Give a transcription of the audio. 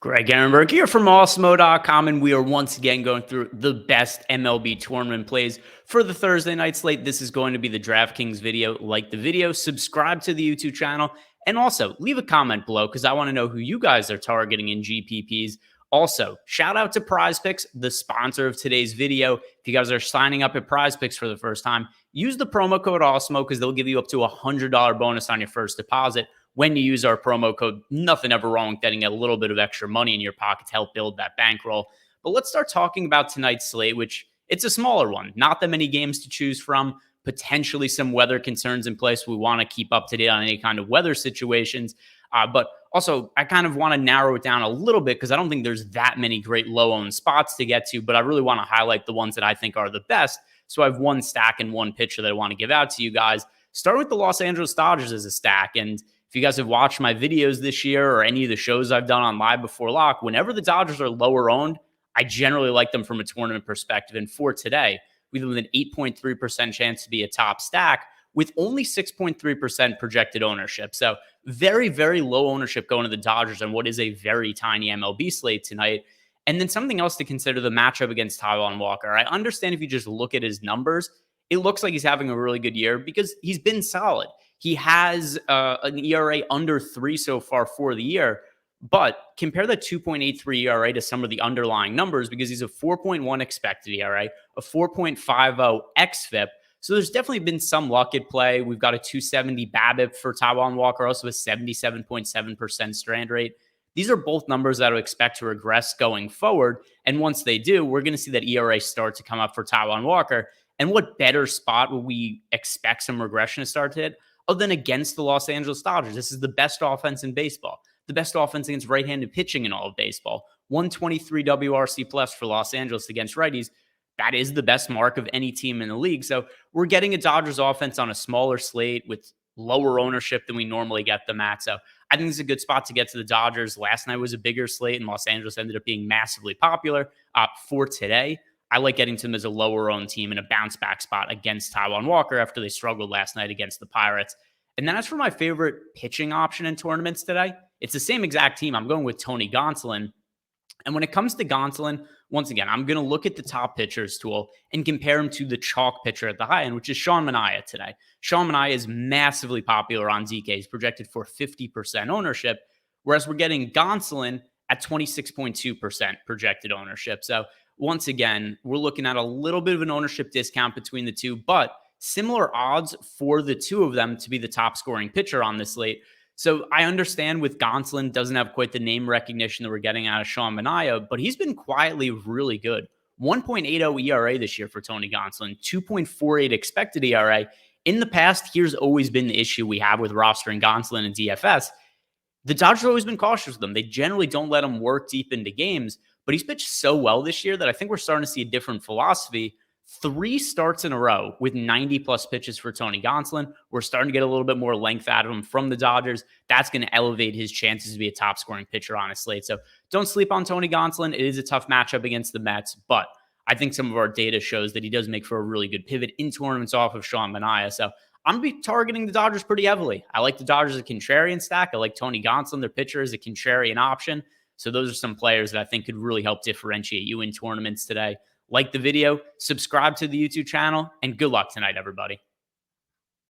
Greg Ehrenberg here from Awesemo.com, and we are once again going through the best MLB tournament plays for the Thursday night slate. This is going to be the DraftKings video. Like the video, subscribe to the YouTube channel, and also leave a comment below because I want to know who you guys are targeting in GPPs. Also, shout out to PrizePicks, the sponsor of today's video. If you guys are signing up at PrizePicks for the first time, use the promo code Awesemo because they'll give you up to a $100 bonus on your first deposit. When you use our promo code, nothing ever wrong with getting a little bit of extra money in your pocket to help build that bankroll. But let's start talking about tonight's slate, which it's a smaller one. Not that many games to choose from, potentially some weather concerns in place. We want to keep up to date on any kind of weather situations. But also, I kind of want to narrow it down a little bit because I don't think there's that many great low-owned spots to get to, but I really want to highlight the ones that I think are the best. So I have one stack and one pitcher that I want to give out to you guys. Start with the Los Angeles Dodgers as a stack. And if you guys have watched my videos this year or any of the shows I've done on Live Before Lock, whenever the Dodgers are lower owned, I generally like them from a tournament perspective. And for today, we have an 8.3% chance to be a top stack with only 6.3% projected ownership. So very, very low ownership going to the Dodgers on what is a very tiny MLB slate tonight. And then something else to consider, the matchup against Taiwan Walker. I understand if you just look at his numbers, it looks like he's having a really good year because he's been solid. He has an ERA under 3 so far for the year, but compare the 2.83 ERA to some of the underlying numbers because he's a 4.1 expected ERA, a 4.50 xFIP. So there's definitely been some luck at play. We've got a 270 BABIP for Taiwan Walker, also a 77.7% strand rate. These are both numbers that I would expect to regress going forward. And once they do, we're going to see that ERA start to come up for Taiwan Walker. And what better spot would we expect some regression to start to hit other than against the Los Angeles Dodgers? This is the best offense in baseball, the best offense against right-handed pitching in all of baseball. 123 WRC plus for Los Angeles against righties. That is the best mark of any team in the league. So we're getting a Dodgers offense on a smaller slate with lower ownership than we normally get them at. So I think it's a good spot to get to the Dodgers. Last night was a bigger slate, and Los Angeles ended up being massively popular. For today, I like getting to them as a lower-owned team in a bounce-back spot against Taiwan Walker after they struggled last night against the Pirates. And then as for my favorite pitching option in tournaments today, it's the same exact team. I'm going with Tony Gonsolin. And when it comes to Gonsolin, once again, I'm going to look at the top pitchers tool and compare him to the chalk pitcher at the high end, which is Sean Manaea today. Sean Manaea is massively popular on DK. He's projected for 50% ownership, whereas we're getting Gonsolin at 26.2% projected ownership. So once again, we're looking at a little bit of an ownership discount between the two, but similar odds for the two of them to be the top scoring pitcher on this slate. So I understand with Gonsolin doesn't have quite the name recognition that we're getting out of Sean Manaea, but he's been quietly really good. 1.80 ERA this year for Tony Gonsolin, 2.48 expected ERA. In the past, here's always been the issue we have with rostering Gonsolin and DFS. The Dodgers have always been cautious with them. They generally don't let him work deep into games, but he's pitched so well this year that I think we're starting to see a different philosophy. 3 starts in a row with 90-plus pitches for Tony Gonsolin. We're starting to get a little bit more length out of him from the Dodgers. That's going to elevate his chances to be a top-scoring pitcher on a slate. So don't sleep on Tony Gonsolin. It is a tough matchup against the Mets, but I think some of our data shows that he does make for a really good pivot in tournaments off of Sean Manaea. So I'm going to be targeting the Dodgers pretty heavily. I like the Dodgers as a contrarian stack. I like Tony Gonsolin, their pitcher, as a contrarian option. So those are some players that I think could really help differentiate you in tournaments today. Like the video, subscribe to the YouTube channel, and good luck tonight, everybody.